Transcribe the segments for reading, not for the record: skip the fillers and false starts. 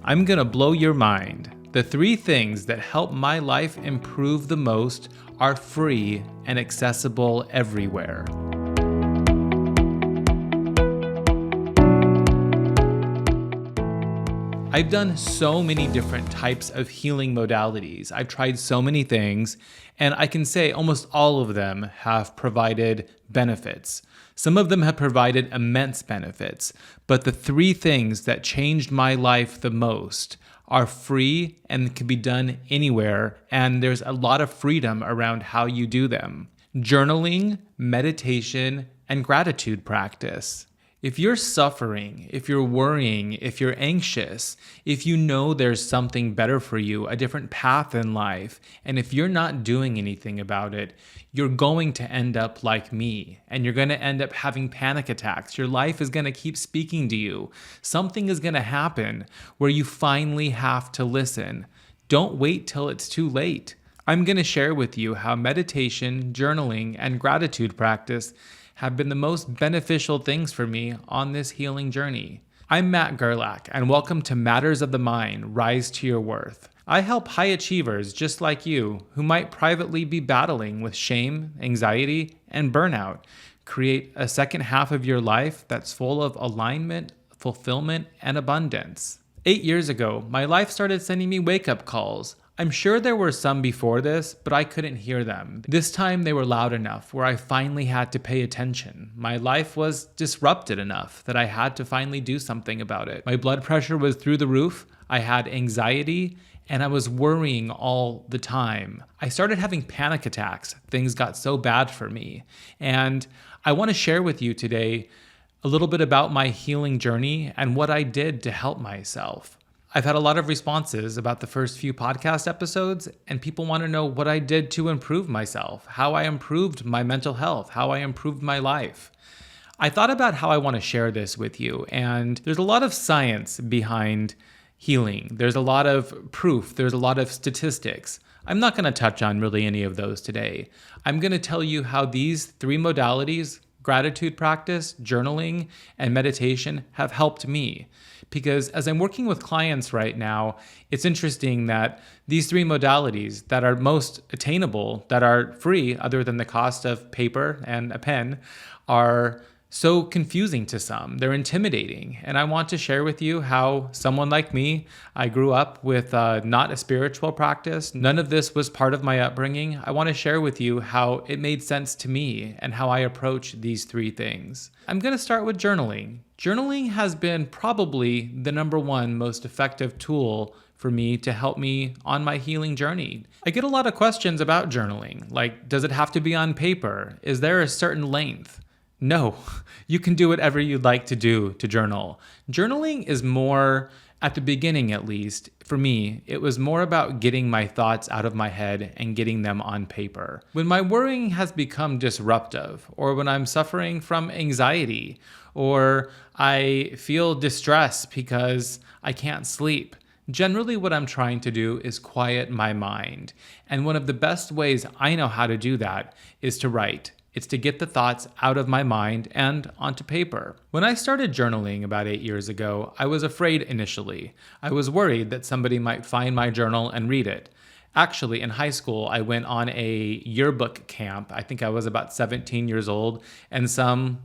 I'm gonna blow your mind. The 3 things that help my life improve the most are free and accessible everywhere. I've done so many different types of healing modalities. I've tried so many things, and I can say almost all of them have provided benefits. Some of them have provided immense benefits, but the 3 things that changed my life the most are free and can be done anywhere, and there's a lot of freedom around how you do them. Journaling, meditation, and gratitude practice. If you're suffering, if you're worrying, if you're anxious, if you know there's something better for you, a different path in life, and if you're not doing anything about it, you're going to end up like me, and you're going to end up having panic attacks. Your life is going to keep speaking to you. Something is going to happen where you finally have to listen. Don't wait till it's too late. I'm going to share with you how meditation, journaling, and gratitude practice have been the most beneficial things for me on this healing journey. I'm Matt Gerlach, and welcome to Matters of the Mind, Rise to Your Worth. I help high achievers just like you, who might privately be battling with shame, anxiety, and burnout, create a second half of your life that's full of alignment, fulfillment, and abundance. 8 years ago, my life started sending me wake-up calls. I'm sure there were some before this, but I couldn't hear them. This time they were loud enough where I finally had to pay attention. My life was disrupted enough that I had to finally do something about it. My blood pressure was through the roof. I had anxiety, and I was worrying all the time. I started having panic attacks. Things got so bad for me. And I want to share with you today a little bit about my healing journey and what I did to help myself. I've had a lot of responses about the first few podcast episodes, and people want to know what I did to improve myself, how I improved my mental health, how I improved my life. I thought about how I want to share this with you, and there's a lot of science behind healing. There's a lot of proof. There's a lot of statistics. I'm not going to touch on really any of those today. I'm going to tell you how these 3 modalities, gratitude practice, journaling, and meditation, have helped me. Because as I'm working with clients right now, it's interesting that these 3 modalities that are most attainable, that are free other than the cost of paper and a pen, are so confusing to some. They're intimidating. And I want to share with you how someone like me, I grew up with not a spiritual practice. None of this was part of my upbringing. I want to share with you how it made sense to me and how I approach these 3 things. I'm going to start with journaling. Journaling has been probably the number 1 most effective tool for me to help me on my healing journey. I get a lot of questions about journaling, like, does it have to be on paper? Is there a certain length? No, you can do whatever you'd like to do to journal. Journaling is more, at the beginning at least, for me, it was more about getting my thoughts out of my head and getting them on paper. When my worrying has become disruptive, or when I'm suffering from anxiety, or I feel distress because I can't sleep, generally what I'm trying to do is quiet my mind. And one of the best ways I know how to do that is to write. It's to get the thoughts out of my mind and onto paper. When I started journaling about 8 years ago, I was afraid initially. I was worried that somebody might find my journal and read it. Actually, in high school, I went on a yearbook camp. I think I was about 17 years old, and some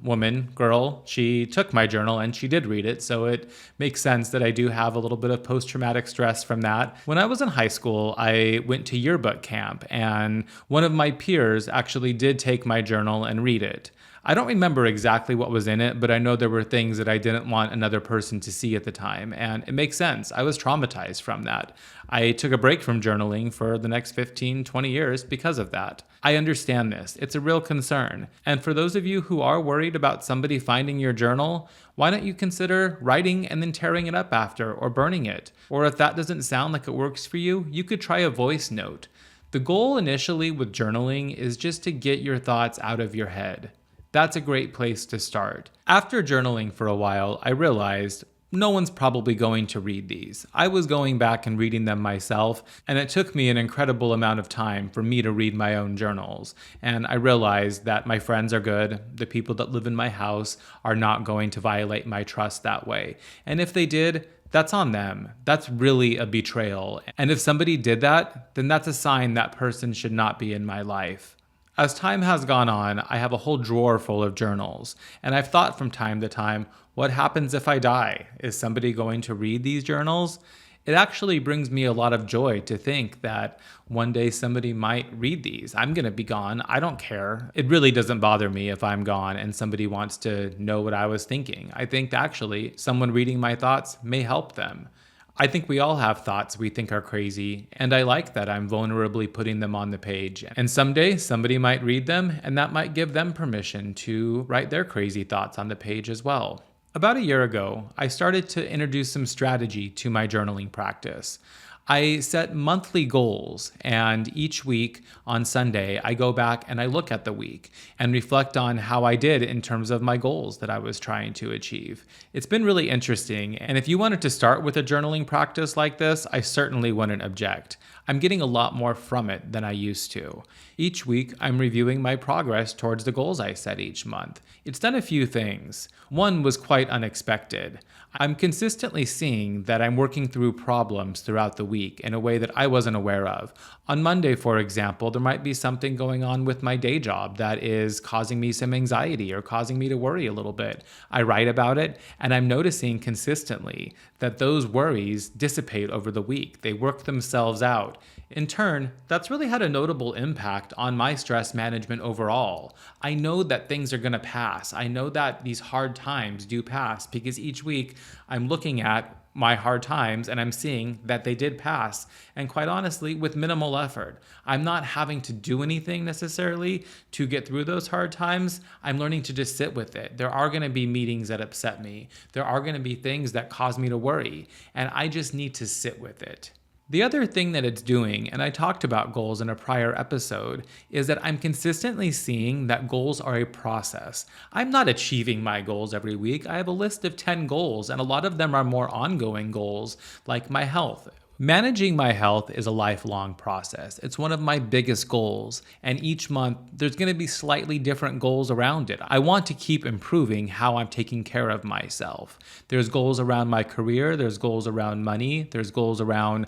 girl, she took my journal and she did read it, so it makes sense that I do have a little bit of post-traumatic stress from that. When I was in high school, I went to yearbook camp, and one of my peers actually did take my journal and read it. I don't remember exactly what was in it, but I know there were things that I didn't want another person to see at the time, and it makes sense. I was traumatized from that. I took a break from journaling for the next 15, 20 years because of that. I understand this. It's a real concern. And for those of you who are worried about somebody finding your journal, why don't you consider writing and then tearing it up after, or burning it? Or if that doesn't sound like it works for you, you could try a voice note. The goal initially with journaling is just to get your thoughts out of your head. That's a great place to start. After journaling for a while, I realized no one's probably going to read these. I was going back and reading them myself, and it took me an incredible amount of time for me to read my own journals. And I realized that my friends are good. The people that live in my house are not going to violate my trust that way. And if they did, that's on them. That's really a betrayal. And if somebody did that, then that's a sign that person should not be in my life. As time has gone on, I have a whole drawer full of journals, and I've thought from time to time, what happens if I die? Is somebody going to read these journals? It actually brings me a lot of joy to think that one day somebody might read these. I'm going to be gone. I don't care. It really doesn't bother me if I'm gone and somebody wants to know what I was thinking. I think actually someone reading my thoughts may help them. I think we all have thoughts we think are crazy, and I like that I'm vulnerably putting them on the page. And someday somebody might read them, and that might give them permission to write their crazy thoughts on the page as well. About a year ago, I started to introduce some strategy to my journaling practice. I set monthly goals, and each week on Sunday, I go back and I look at the week and reflect on how I did in terms of my goals that I was trying to achieve. It's been really interesting, and if you wanted to start with a journaling practice like this, I certainly wouldn't object. I'm getting a lot more from it than I used to. Each week, I'm reviewing my progress towards the goals I set each month. It's done a few things. One was quite unexpected. I'm consistently seeing that I'm working through problems throughout the week in a way that I wasn't aware of. On Monday, for example, there might be something going on with my day job that is causing me some anxiety or causing me to worry a little bit. I write about it, and I'm noticing consistently that those worries dissipate over the week. They work themselves out. In turn, that's really had a notable impact on my stress management overall. I know that things are going to pass. I know that these hard times do pass because each week I'm looking at my hard times and I'm seeing that they did pass. And quite honestly, with minimal effort. I'm not having to do anything necessarily to get through those hard times. I'm learning to just sit with it. There are going to be meetings that upset me. There are going to be things that cause me to worry. And I just need to sit with it. The other thing that it's doing, and I talked about goals in a prior episode, is that I'm consistently seeing that goals are a process. I'm not achieving my goals every week. I have a list of 10 goals, and a lot of them are more ongoing goals, like my health. Managing my health is a lifelong process. It's one of my biggest goals, and each month there's going to be slightly different goals around it. I want to keep improving how I'm taking care of myself. There's goals around my career, there's goals around money, there's goals around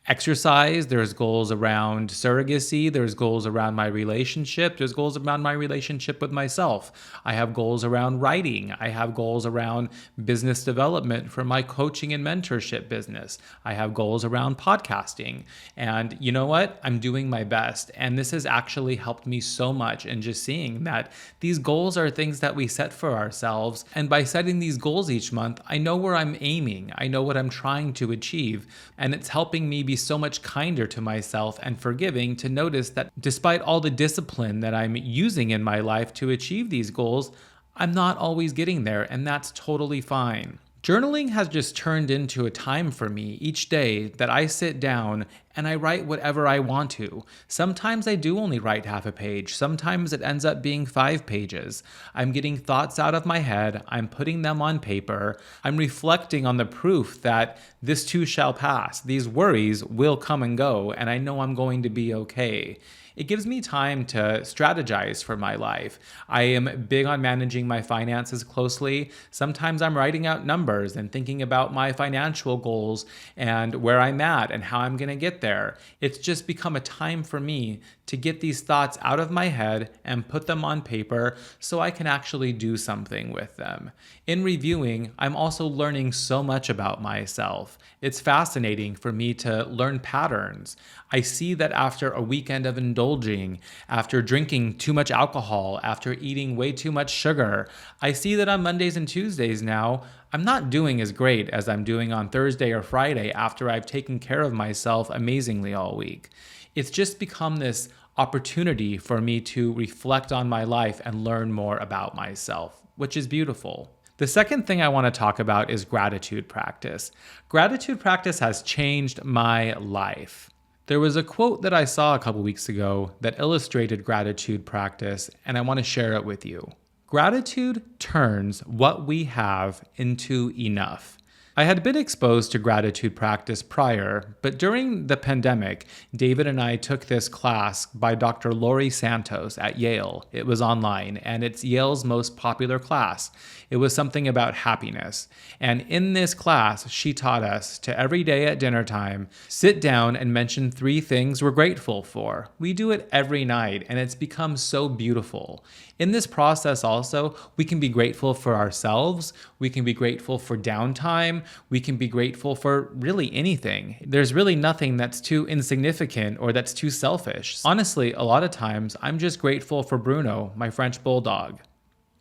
exercise, there's goals around surrogacy, there's goals around my relationship, there's goals around my relationship with myself. I have goals around writing. I have goals around business development for my coaching and mentorship business. I have goals around podcasting. And you know what? I'm doing my best. And this has actually helped me so much in just seeing that these goals are things that we set for ourselves. And by setting these goals each month, I know where I'm aiming. I know what I'm trying to achieve. And it's helping me be so much kinder to myself and forgiving to notice that despite all the discipline that I'm using in my life to achieve these goals, I'm not always getting there, and that's totally fine. Journaling has just turned into a time for me each day that I sit down and I write whatever I want to. Sometimes I do only write half a page. Sometimes it ends up being 5 pages. I'm getting thoughts out of my head. I'm putting them on paper. I'm reflecting on the proof that this too shall pass. These worries will come and go, and I know I'm going to be okay. It gives me time to strategize for my life. I am big on managing my finances closely. Sometimes I'm writing out numbers and thinking about my financial goals and where I'm at and how I'm going to get there. It's just become a time for me to get these thoughts out of my head and put them on paper so I can actually do something with them. In reviewing, I'm also learning so much about myself. It's fascinating for me to learn patterns. I see that after a weekend of indulging, after drinking too much alcohol, after eating way too much sugar, I see that on Mondays and Tuesdays now, I'm not doing as great as I'm doing on Thursday or Friday after I've taken care of myself amazingly all week. It's just become this opportunity for me to reflect on my life and learn more about myself, which is beautiful. The second thing I want to talk about is gratitude practice. Gratitude practice has changed my life. There was a quote that I saw a couple weeks ago that illustrated gratitude practice, and I want to share it with you. Gratitude turns what we have into enough. I had been exposed to gratitude practice prior, but during the pandemic, David and I took this class by Dr. Laurie Santos at Yale. It was online, and it's Yale's most popular class. It was something about happiness. And in this class, she taught us to every day at dinner time, sit down and mention 3 things we're grateful for. We do it every night, and it's become so beautiful. In this process also, we can be grateful for ourselves, we can be grateful for downtime, we can be grateful for really anything. There's really nothing that's too insignificant or that's too selfish. Honestly, a lot of times, I'm just grateful for Bruno, my French bulldog.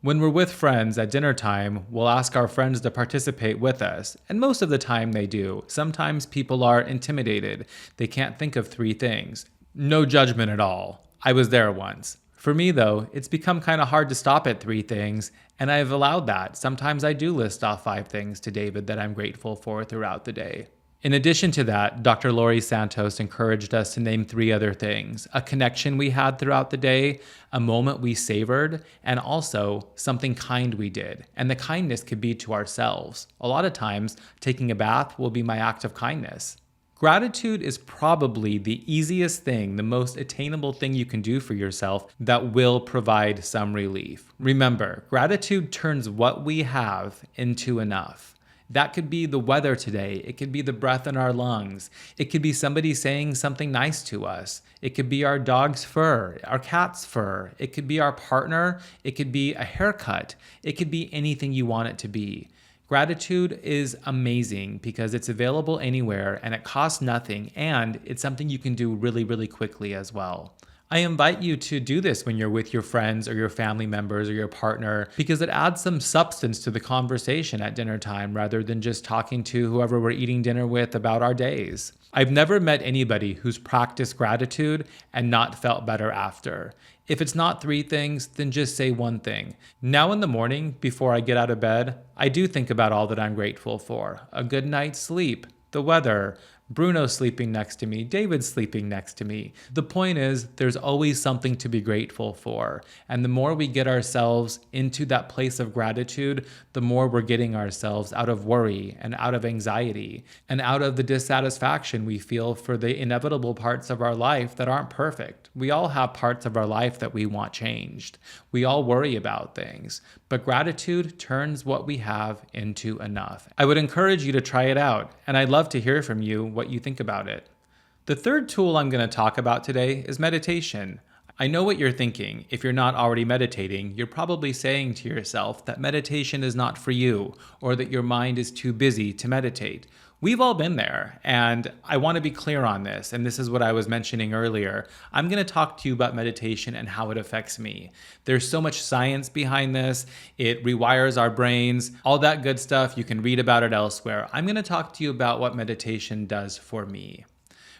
When we're with friends at dinner time, we'll ask our friends to participate with us, and most of the time they do. Sometimes people are intimidated. They can't think of 3 things. No judgment at all. I was there once. For me, though, it's become kind of hard to stop at 3 things, and I've allowed that. Sometimes I do list off 5 things to David that I'm grateful for throughout the day. In addition to that, Dr. Laurie Santos encouraged us to name 3 other things: a connection we had throughout the day, a moment we savored, and also something kind we did. And the kindness could be to ourselves. A lot of times, taking a bath will be my act of kindness. Gratitude is probably the easiest thing, the most attainable thing you can do for yourself that will provide some relief. Remember, gratitude turns what we have into enough. That could be the weather today. It could be the breath in our lungs. It could be somebody saying something nice to us. It could be our dog's fur, our cat's fur. It could be our partner. It could be a haircut. It could be anything you want it to be. Gratitude is amazing because it's available anywhere and it costs nothing, and it's something you can do really, really quickly as well. I invite you to do this when you're with your friends or your family members or your partner, because it adds some substance to the conversation at dinner time rather than just talking to whoever we're eating dinner with about our days. I've never met anybody who's practiced gratitude and not felt better after. If it's not 3 things, then just say 1 thing. Now in the morning, before I get out of bed, I do think about all that I'm grateful for. A good night's sleep, the weather, Bruno sleeping next to me, David sleeping next to me. The point is, there's always something to be grateful for. And the more we get ourselves into that place of gratitude, the more we're getting ourselves out of worry and out of anxiety and out of the dissatisfaction we feel for the inevitable parts of our life that aren't perfect. We all have parts of our life that we want changed. We all worry about things, but gratitude turns what we have into enough. I would encourage you to try it out, and I'd love to hear from you what you think about it. The third tool I'm going to talk about today is meditation. I know what you're thinking. If you're not already meditating, you're probably saying to yourself that meditation is not for you, or that your mind is too busy to meditate. We've all been there, and I want to be clear on this, and this is what I was mentioning earlier. I'm going to talk to you about meditation and how it affects me. There's so much science behind this. It rewires our brains, all that good stuff. You can read about it elsewhere. I'm going to talk to you about what meditation does for me.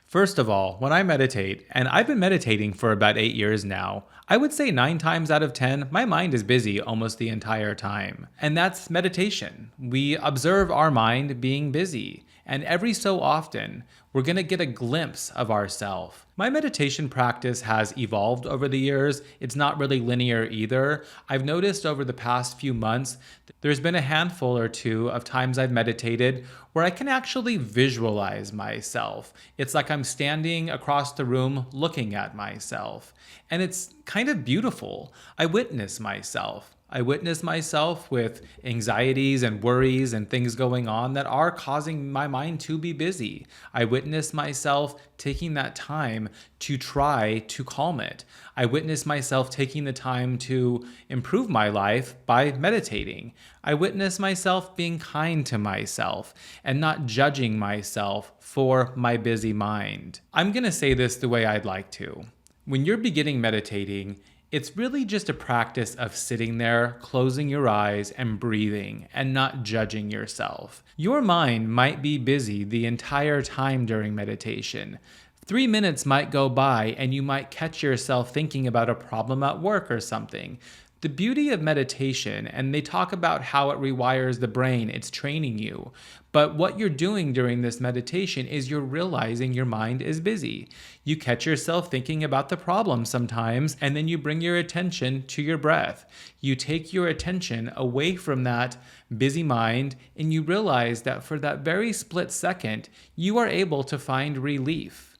First of all, when I meditate, and I've been meditating for about 8 years now, I would say 9 times out of 10, my mind is busy almost the entire time. And that's meditation. We observe our mind being busy. And every so often, we're going to get a glimpse of ourselves. My meditation practice has evolved over the years. It's not really linear either. I've noticed over the past few months, there's been a handful or 2 of times I've meditated where I can actually visualize myself. It's like I'm standing across the room looking at myself. And it's kind of beautiful. I witness myself. I witness myself with anxieties and worries and things going on that are causing my mind to be busy. I witness myself taking that time to try to calm it. I witness myself taking the time to improve my life by meditating. I witness myself being kind to myself and not judging myself for my busy mind. I'm going to say this the way I'd like to. When you're beginning meditating, it's really just a practice of sitting there, closing your eyes, and breathing, and not judging yourself. Your mind might be busy the entire time during meditation. 3 minutes might go by, and you might catch yourself thinking about a problem at work or something. The beauty of meditation, and they talk about how it rewires the brain, it's training you. But what you're doing during this meditation is you're realizing your mind is busy. You catch yourself thinking about the problem sometimes, and then you bring your attention to your breath. You take your attention away from that busy mind, and you realize that for that very split second, you are able to find relief.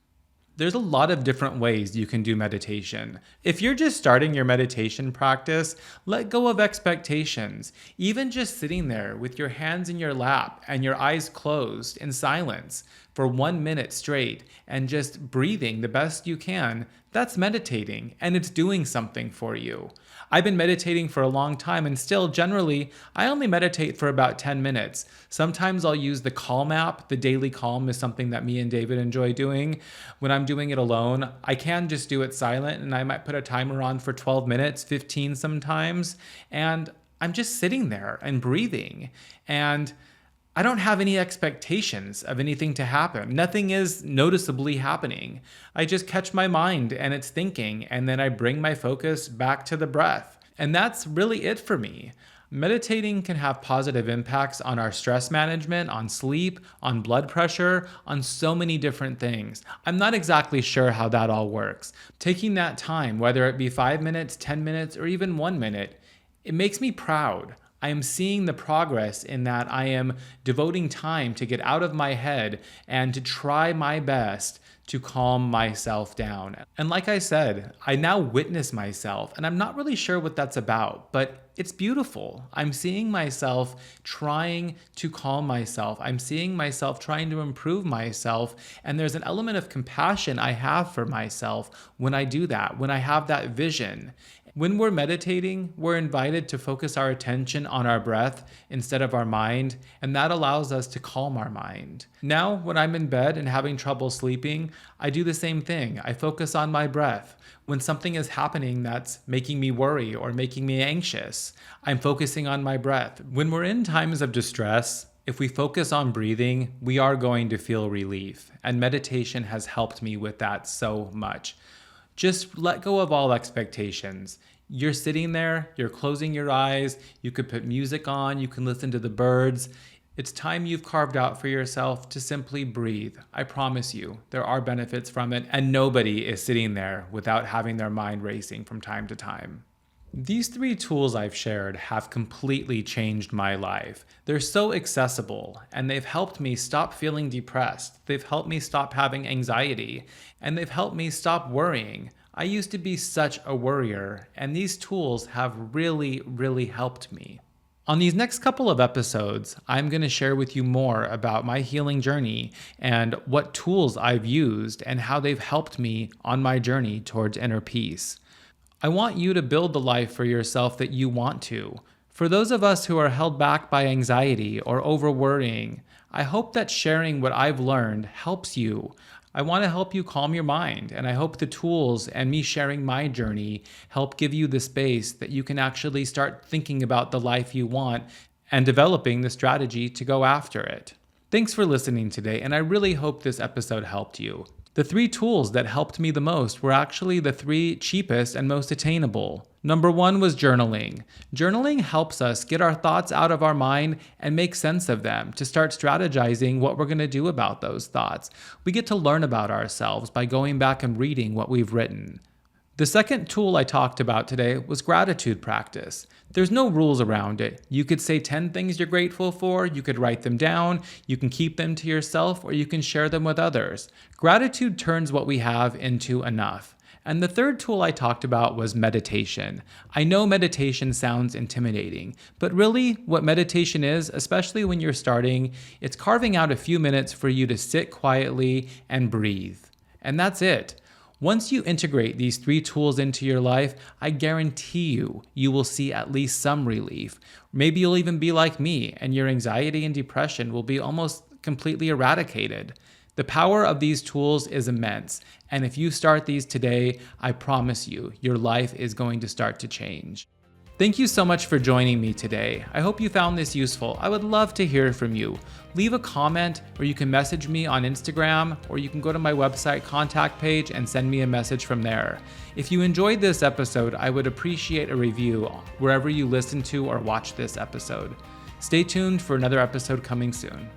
There's a lot of different ways you can do meditation. If you're just starting your meditation practice, let go of expectations. Even just sitting there with your hands in your lap and your eyes closed in silence for 1 minute straight and just breathing the best you can, that's meditating and it's doing something for you. I've been meditating for a long time and still generally I only meditate for about 10 minutes. Sometimes I'll use the Calm app. The daily Calm is something that me and David enjoy doing. When I'm doing it alone, I can just do it silent and I might put a timer on for 12 minutes, 15 sometimes, and I'm just sitting there and breathing. And I don't have any expectations of anything to happen. Nothing is noticeably happening. I just catch my mind and it's thinking, and then I bring my focus back to the breath. And that's really it for me. Meditating can have positive impacts on our stress management, on sleep, on blood pressure, on so many different things. I'm not exactly sure how that all works. Taking that time, whether it be 5 minutes, 10 minutes, or even 1 minute, it makes me proud. I am seeing the progress in that I am devoting time to get out of my head and to try my best to calm myself down. And like I said, I now witness myself, and I'm not really sure what that's about, but it's beautiful. I'm seeing myself trying to calm myself. I'm seeing myself trying to improve myself, and there's an element of compassion I have for myself when I do that, when I have that vision. When we're meditating, we're invited to focus our attention on our breath instead of our mind, and that allows us to calm our mind. Now, when I'm in bed and having trouble sleeping, I do the same thing. I focus on my breath. When something is happening that's making me worry or making me anxious, I'm focusing on my breath. When we're in times of distress, if we focus on breathing, we are going to feel relief, and meditation has helped me with that so much. Just let go of all expectations. You're sitting there, you're closing your eyes, you could put music on, you can listen to the birds. It's time you've carved out for yourself to simply breathe. I promise you, there are benefits from it, and nobody is sitting there without having their mind racing from time to time. These 3 tools I've shared have completely changed my life. They're so accessible, and they've helped me stop feeling depressed. They've helped me stop having anxiety, and they've helped me stop worrying. I used to be such a worrier, and these tools have really, really helped me. On these next couple of episodes, I'm going to share with you more about my healing journey and what tools I've used and how they've helped me on my journey towards inner peace. I want you to build the life for yourself that you want to. For those of us who are held back by anxiety or over-worrying, I hope that sharing what I've learned helps you. I want to help you calm your mind, and I hope the tools and me sharing my journey help give you the space that you can actually start thinking about the life you want and developing the strategy to go after it. Thanks for listening today, and I really hope this episode helped you. The 3 tools that helped me the most were actually the 3 cheapest and most attainable. Number 1 was journaling. Journaling helps us get our thoughts out of our mind and make sense of them, to start strategizing what we're going to do about those thoughts. We get to learn about ourselves by going back and reading what we've written. The second tool I talked about today was gratitude practice. There's no rules around it. You could say 10 things you're grateful for, you could write them down, you can keep them to yourself, or you can share them with others. Gratitude turns what we have into enough. And the third tool I talked about was meditation. I know meditation sounds intimidating, but really what meditation is, especially when you're starting, it's carving out a few minutes for you to sit quietly and breathe. And that's it. Once you integrate these 3 tools into your life, I guarantee you will see at least some relief. Maybe you'll even be like me, and your anxiety and depression will be almost completely eradicated. The power of these tools is immense, and if you start these today, I promise you, your life is going to start to change. Thank you so much for joining me today. I hope you found this useful. I would love to hear from you. Leave a comment, or you can message me on Instagram, or you can go to my website contact page and send me a message from there. If you enjoyed this episode, I would appreciate a review wherever you listen to or watch this episode. Stay tuned for another episode coming soon.